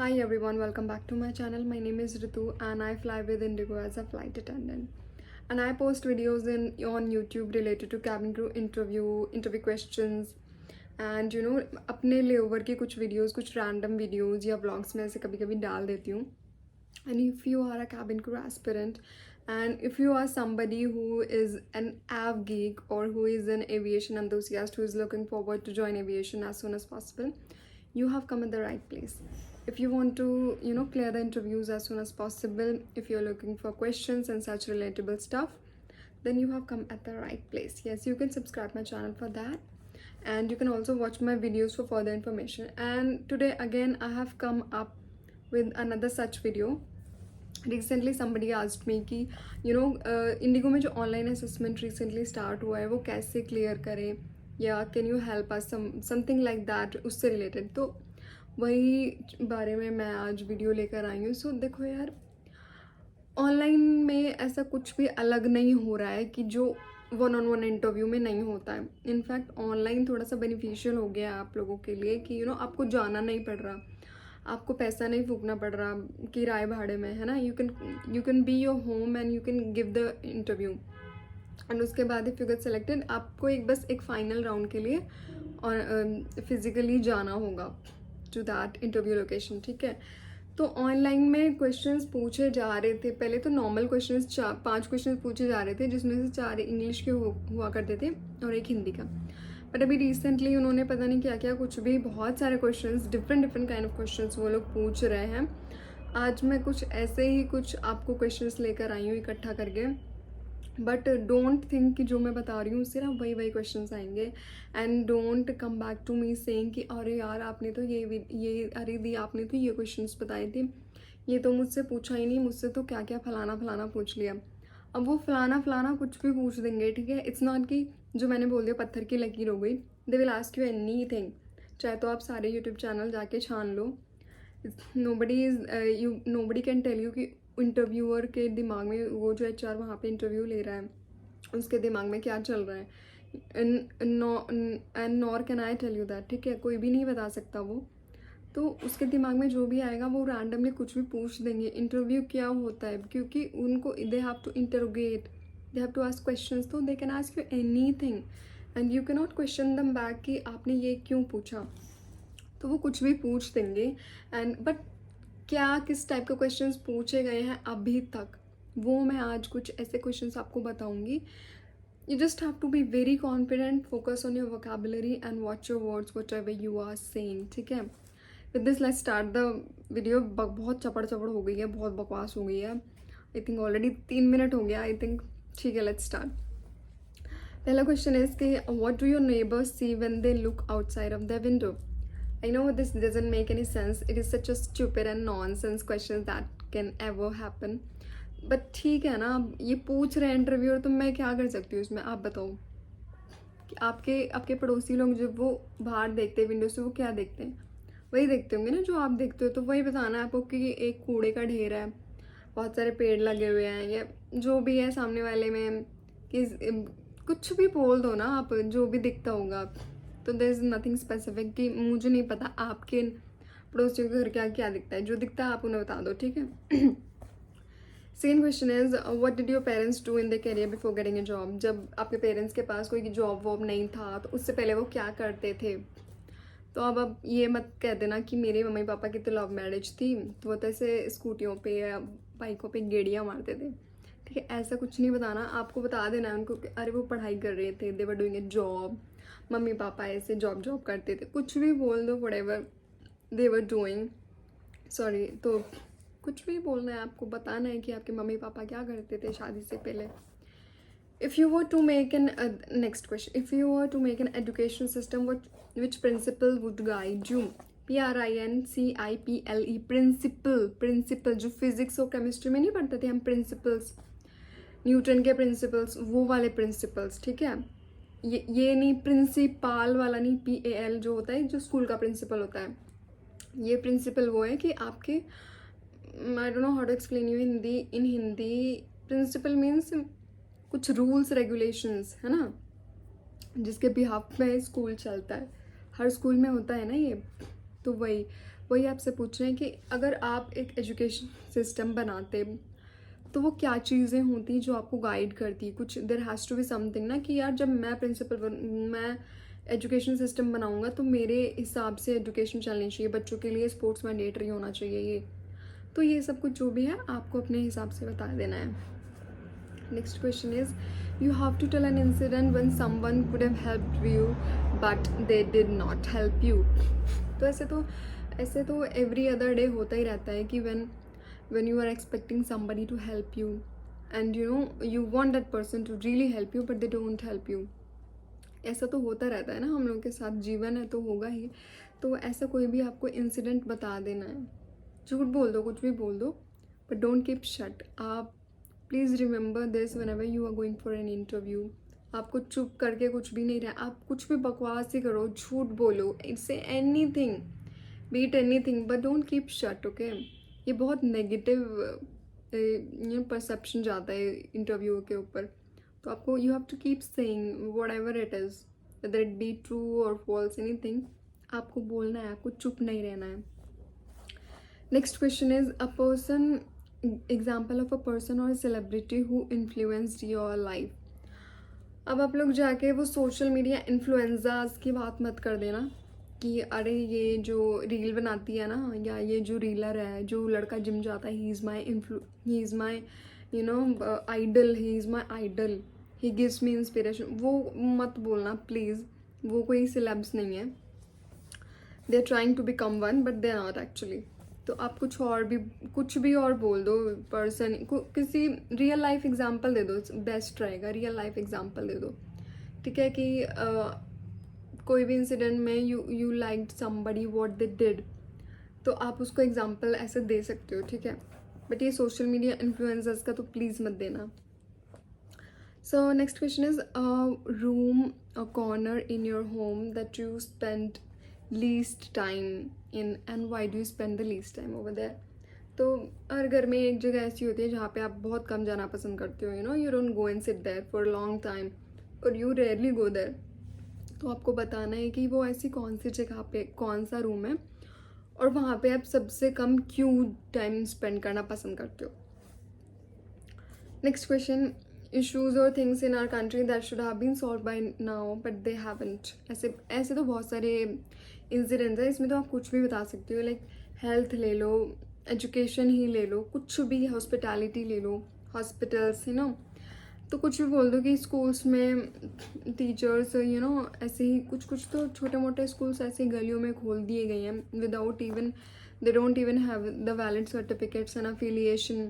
Hi everyone, welcome back to my channel. My name is Ritu and I fly with Indigo as a flight attendant. And I post videos on YouTube related to cabin crew interview questions and अपने layover के कुछ videos, कुछ random videos या vlogs में ऐसे कभी कभी डाल देती हूँ. And if you are a cabin crew aspirant and if you are somebody who is an av geek or who is an aviation enthusiast who is looking forward to join aviation as soon as possible, you have come at the right place. If you want to clear the interviews as soon as possible, if you're looking for questions and such relatable stuff, then you have come at the right place. Yes, you can subscribe my channel for that, and you can also watch my videos for further information. And today again I have come up with another such video. Recently somebody asked me कि Indigo में जो online assessment recently start हुआ है वो कैसे clear करें, या can you help us something like that, उससे रिलेटेड. तो वही बारे में मैं आज वीडियो लेकर आई हूँ. सो देखो यार, ऑनलाइन में ऐसा कुछ भी अलग नहीं हो रहा है कि जो वन ऑन वन इंटरव्यू में नहीं होता है. इनफैक्ट ऑनलाइन थोड़ा सा बेनिफिशियल हो गया है आप लोगों के लिए कि आपको जाना नहीं पड़ रहा, आपको पैसा नहीं फूकना पड़ रहा किराए भाड़े में, है ना. You can be your home and you can give the interview. And उसके बाद इफ़ यू गेट सेलेक्टेड, आपको बस एक फाइनल राउंड के लिए और फिज़िकली जाना होगा टू दैट इंटरव्यू लोकेशन. ठीक है. तो ऑनलाइन में क्वेश्चंस पूछे जा रहे थे. पहले तो नॉर्मल क्वेश्चंस 5 क्वेश्चंस पूछे जा रहे थे, जिसमें से 4 इंग्लिश के हुआ करते थे और एक हिंदी का. बट अभी रिसेंटली उन्होंने पता नहीं क्या क्या कुछ भी बहुत सारे questions, different kind of questions वो लोग पूछ रहे हैं. आज मैं कुछ ऐसे ही कुछ आपको क्वेश्चंस लेकर आई हूँ इकट्ठा करके. बट डोंट थिंक कि जो मैं बता रही हूँ उससे ना वही क्वेश्चंस आएंगे. And don't come back to me saying कि अरे यार आपने तो ये अरे दी आपने तो ये क्वेश्चंस बताए थे, ये तो मुझसे पूछा ही नहीं, मुझसे तो क्या क्या फलाना पूछ लिया. अब वो फलाना कुछ भी पूछ देंगे. ठीक है. इट्स नॉट कि जो मैंने बोल दिया पत्थर की लकीर हो गई. They will ask you any thing. चाहे तो आप सारे यूट्यूब चैनल जाके छान लो. नोबडी कैन टेल यू कि इंटरव्यूअर के दिमाग में, वो जो HR वहाँ पे इंटरव्यू ले रहा है उसके दिमाग में क्या चल रहा है. And nor can I tell you that. ठीक है. कोई भी नहीं बता सकता वो. तो उसके दिमाग में जो भी आएगा वो रैंडमली कुछ भी पूछ देंगे. इंटरव्यू क्या होता है, क्योंकि उनको they have to interrogate, they have to ask questions. तो they can ask you anything and you can not question them back कि आपने ये क्यों पूछा. तो वो कुछ भी पूछ देंगे. एंड बट क्या किस टाइप के क्वेश्चंस पूछे गए हैं अभी तक, वो मैं आज कुछ ऐसे क्वेश्चंस आपको बताऊंगी. You just have to be very confident, focus on your vocabulary and watch your words whatever you are saying. ठीक है. With this let's start the video. बहुत चपड़ हो गई है, बहुत बकवास हो गई है. आई थिंक ऑलरेडी 3 मिनट हो गया आई थिंक. ठीक है, लेट्स स्टार्ट. पहला क्वेश्चन है कि what do your neighbors see when they look outside of their window? I know this doesn't make any sense. It is such a stupid and nonsense question that can ever happen. But ठीक है ना, ये पूछ रहे हैं interviewer, तो मैं क्या कर सकती हूँ इसमें. आप बताओ कि आपके पड़ोसी लोग जब वो बाहर देखते हैं विंडो से, वो क्या देखते हैं? वही देखते होंगे ना जो आप देखते हो. तो वही बताना है आपको कि एक कूड़े का ढेर है, बहुत सारे पेड़ लगे हुए हैं, या जो भी है सामने वाले में, कि कुछ भी बोल दो ना आप, जो भी दिखता होगा. तो देयर इज़ नथिंग स्पेसिफिक कि मुझे नहीं पता आपके पड़ोसियों के घर क्या क्या दिखता है. जो दिखता है आप उन्हें बता दो. ठीक है. Second question is what did your parents do in the career before getting a job? जब आपके पेरेंट्स के पास कोई जॉब वॉब नहीं था तो उससे पहले वो क्या करते थे? तो अब ये मत कह देना कि मेरे मम्मी पापा की तो लव मैरिज थी, तो वो तो ऐसे स्कूटियों पे या बाइकों पे गेड़ियाँ मारते थे. ठीक है. ऐसा कुछ नहीं बताना. आपको बता देना है उनको कि अरे वो पढ़ाई कर रहे थे, they were doing a job, मम्मी पापा ऐसे जॉब करते थे. कुछ भी बोल दो, whatever they were doing. Sorry. तो कुछ भी बोलना है, आपको बताना है कि आपके मम्मी पापा क्या करते थे शादी से पहले. If you were to make an next question, if you were to make an education system, which principle would guide you? PRINCIPLE. Principle जो फिजिक्स और केमिस्ट्री में नहीं पढ़ते थे हम, प्रिंसिपल्स, न्यूटन के प्रिंसिपल्स, वो वाले प्रिंसिपल्स. ठीक है. ये नहीं, प्रिंसिपाल वाला नहीं, PAL जो होता है, जो स्कूल का प्रिंसिपल होता है. ये प्रिंसिपल वो है कि आपके, I don't know how to explain you in Hindi. Principle means कुछ रूल्स रेगुलेशंस, है ना, जिसके बिहाफ में स्कूल चलता है. हर स्कूल में होता है ना ये. तो वही वही आपसे पूछ रहे हैं कि अगर आप एक एजुकेशन सिस्टम बनाते तो वो क्या चीज़ें होती जो आपको गाइड करती, कुछ there has to be something ना कि यार जब मैं मैं एजुकेशन सिस्टम बनाऊंगा तो मेरे हिसाब से एजुकेशन चलनी चाहिए, बच्चों के लिए स्पोर्ट्स मैंडेटरी होना चाहिए, ये सब कुछ जो भी है आपको अपने हिसाब से बता देना है. Next question is you have to tell an incident when someone could have helped you but they did not help you. तो ऐसे तो एवरी अदर डे होता ही रहता है कि when you are expecting somebody to help you and you want that person to really help you but they don't help you. ऐसा तो होता रहता है ना, हम लोग के साथ जीवन है तो होगा ही. तो ऐसा कोई भी आपको इंसिडेंट बता देना है, झूठ बोल दो, कुछ भी बोल दो, बट डोंट कीप शट. आप please remember this whenever you are going for an interview. आपको चुप करके कुछ भी नहीं रहा, आप कुछ भी बकवास ही करो, झूठ बोलो, it's anything, B it anything, but don't keep shut. Okay, ये बहुत नेगेटिव परसेप्शन जाता है इंटरव्यू के ऊपर. तो आपको you have to keep saying whatever it is, whether it be true or false, anything आपको बोलना है, आपको चुप नहीं रहना है. Next question is a person, example of a person or celebrity who influenced your life. अब आप लोग जाके वो सोशल मीडिया इन्फ्लुएंसर्स की बात मत कर देना कि अरे ये जो रील बनाती है ना, या ये जो रीलर है, जो लड़का जिम जाता है, he is my idol, he is my idol, he gives me inspiration. वो मत बोलना प्लीज़, वो कोई सिलेब्स नहीं है. They are trying to become one but they are not actually. तो आप कुछ भी और बोल दो पर्सन को, किसी रियल लाइफ एग्जाम्पल दे दो, बेस्ट रहेगा. रियल लाइफ एग्जाम्पल दे दो, ठीक है, कि कोई भी इंसिडेंट में you like somebody what they did, तो आप उसको एग्जांपल ऐसे दे सकते हो, ठीक है. बट ये सोशल मीडिया इन्फ्लुएंसर्स का तो प्लीज़ मत देना. So next question is room a corner in your home that you spend least time in and why do you spend the least time over there. तो हर घर में एक जगह ऐसी होती है जहाँ पे आप बहुत कम जाना पसंद करते हो, you don't go and sit there for a long time और यू रेयरली गो देयर. तो आपको बताना है कि वो ऐसी कौन सी जगह पे कौन सा रूम है और वहाँ पे आप सबसे कम क्यों टाइम स्पेंड करना पसंद करते हो. नेक्स्ट क्वेश्चन, इश्यूज और things in our country that should have been solve by now but they haven't. ऐसे तो बहुत सारे इंसिडेंट्स हैं, इसमें तो आप कुछ भी बता सकते हो. लाइक हेल्थ ले लो, एजुकेशन ही ले लो, कुछ भी, हॉस्पिटैलिटी ले लो, हॉस्पिटल्स, तो कुछ भी बोल दो कि स्कूल्स में टीचर्स ऐसे ही कुछ तो छोटे मोटे स्कूल्स ऐसे गलियों में खोल दिए गए हैं without even, they don't even have the valid certificates and affiliation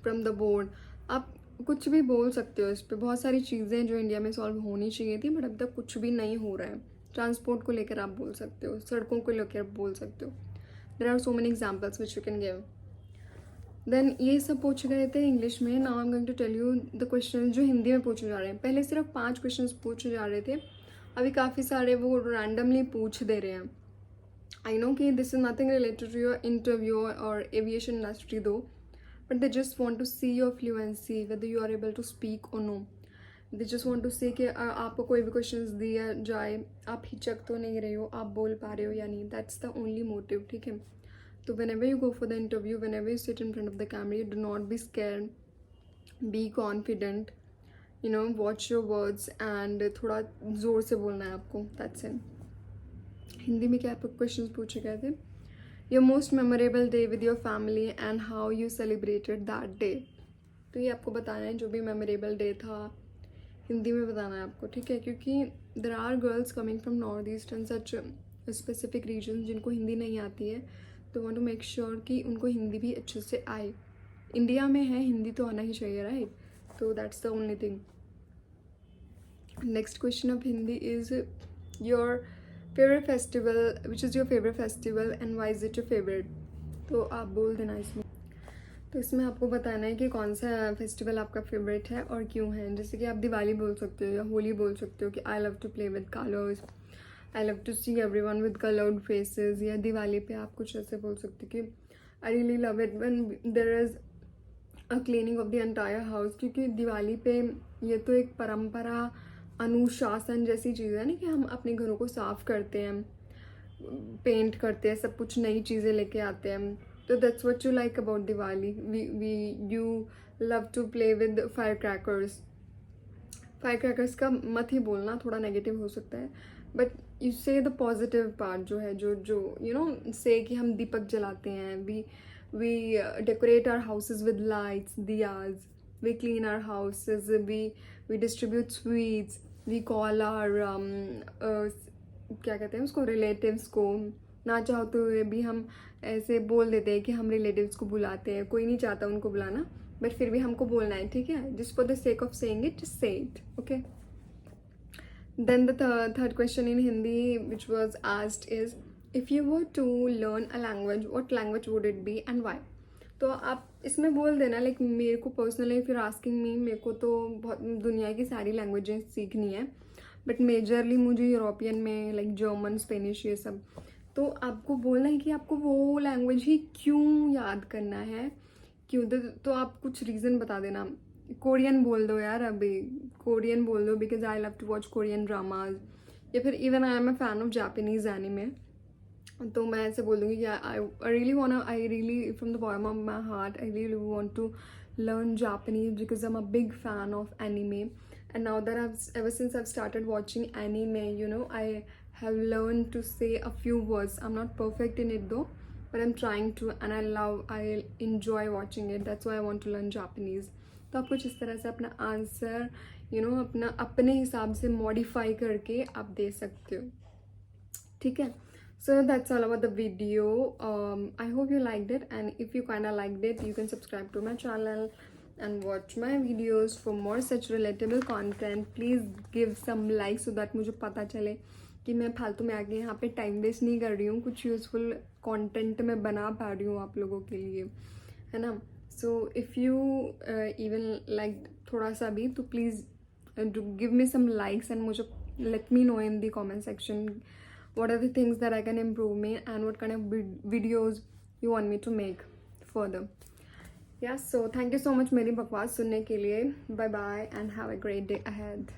from the board. आप कुछ भी बोल सकते हो इस पर. बहुत सारी चीज़ें जो इंडिया में सॉल्व होनी चाहिए थी बट अब तक कुछ भी नहीं हो रहा है. ट्रांसपोर्ट को लेकर आप बोल सकते हो, सड़कों को लेकर आप बोल सकते हो. There are so many examples which you can give. Then ये सब पूछे गए थे इंग्लिश में. Now I am going to tell you the question जो हिंदी में पूछे जा रहे हैं. पहले सिर्फ 5 क्वेश्चंस पूछे जा रहे थे, अभी काफ़ी सारे वो रैंडमली पूछ दे रहे हैं. आई नो कि this is nothing related to your interview or aviation industry though, but they just want to see your fluency, whether you are able to speak or no. They just want to see कि आपको कोई भी question दिया जाए, आप हिचक तो नहीं रहे हो, आप बोल पा रहे हो या नहीं. दैट्स द ओनली मोटिव, ठीक है. So whenever you go for the interview, whenever you sit in front of the camera, you do not be scared, be confident, watch your words and थोड़ा ज़ोर से बोलना है आपको. That's it. हिंदी में क्या क्वेश्चंस पूछे गए थे? Your most memorable day with your family and how you celebrated that day. तो ये आपको बताना है जो भी मेमोरेबल डे था, हिंदी में बताना है आपको, ठीक है. क्योंकि there are girls coming from north east and such specific regions जिनको हिंदी नहीं आती है, तो वांट टू मेक श्योर कि उनको हिंदी भी अच्छे से आए. इंडिया में है, हिंदी तो आना ही चाहिए, राइट. तो that's the only thing. Next question of Hindi is your favourite festival, which is your favourite festival and why is it your favourite. तो आप बोल देना इसमें. तो इसमें आपको बताना है कि कौन सा फेस्टिवल आपका फेवरेट है और क्यों है. जैसे कि आप दिवाली बोल सकते हो या होली बोल सकते हो कि I love to play with colours, I love to see everyone with coloured faces. या दिवाली पे आप कुछ ऐसे बोल सकते कि I really love it when there is a cleaning of the entire house. क्योंकि दिवाली पे ये तो एक परंपरा, अनुशासन जैसी चीज़ है ना कि हम अपने घरों को साफ़ करते हैं. पेंट करते हैं, सब कुछ नई चीज़ें लेके आते हैं. तो that's what you like about Diwali. We you love to play with fire crackers. Fire crackers का मत ही बोलना, थोड़ा नेगेटिव हो सकता है, but you say the positive part जो है, जो जो यू नो से कि हम दीपक जलाते हैं. We decorate our houses with lights, diyas. We clean our houses. We distribute sweets. We call our क्या कहते हैं उसको, रिलेटिव्स को. ना चाहते हुए भी हम ऐसे बोल देते हैं कि हम रिलेटिव्स को बुलाते हैं. कोई नहीं चाहता उनको बुलाना, बट फिर भी हमको बोलना है, ठीक है. Just for the sake of saying it, just say it, okay. Then the third question in Hindi which was asked is, if you were to learn a language, what language would it be and why? तो आप इसमें बोल देना, like मेरे को personally फिर asking me, मेरे को तो बहुत दुनिया की सारी लैंग्वेजेस सीखनी है, बट मेजरली मुझे यूरोपियन में लाइक जर्मन, स्पेनिश, ये सब. तो आपको बोलना है कि आपको वो लैंग्वेज ही क्यों याद करना है, क्यों. तो आप कुछ रीज़न बता देना. कोरियन बोल दो यार, अभी कोरियन बोल दो because I love to watch Korean dramas, या फिर even I am a fan of Japanese anime. तो मैं ऐसे बोल दूँगी कि I really from the bottom of my heart I really want to learn Japanese because I'm a big fan of anime, and now that ever since I've started watching anime, you know, I have learned to say a few words. I'm not perfect in it though, but I'm trying to, and I enjoy watching it. That's why I want to learn Japanese. तो आप कुछ इस तरह से अपना answer अपने हिसाब से मॉडिफाई करके आप दे सकते हो, ठीक है. So that's all about the video. I hope you liked it, and if you kind of liked it, you can subscribe to my channel and watch my videos for more such relatable content. Please give some likes so that मुझे पता चले कि मैं फालतू में आके यहाँ पे टाइम वेस्ट नहीं कर रही हूँ, कुछ यूज़फुल कंटेंट मैं बना पा रही हूँ आप लोगों के लिए, है ना. So if you even like थोड़ा सा भी, तो please give me some likes and मुझे let me know in the comment section what are the things that I can improve me and what kind of videos you want me to make further. Yeah, so thank you so much मेरी बकवास सुनने के लिए. Bye bye and have a great day ahead.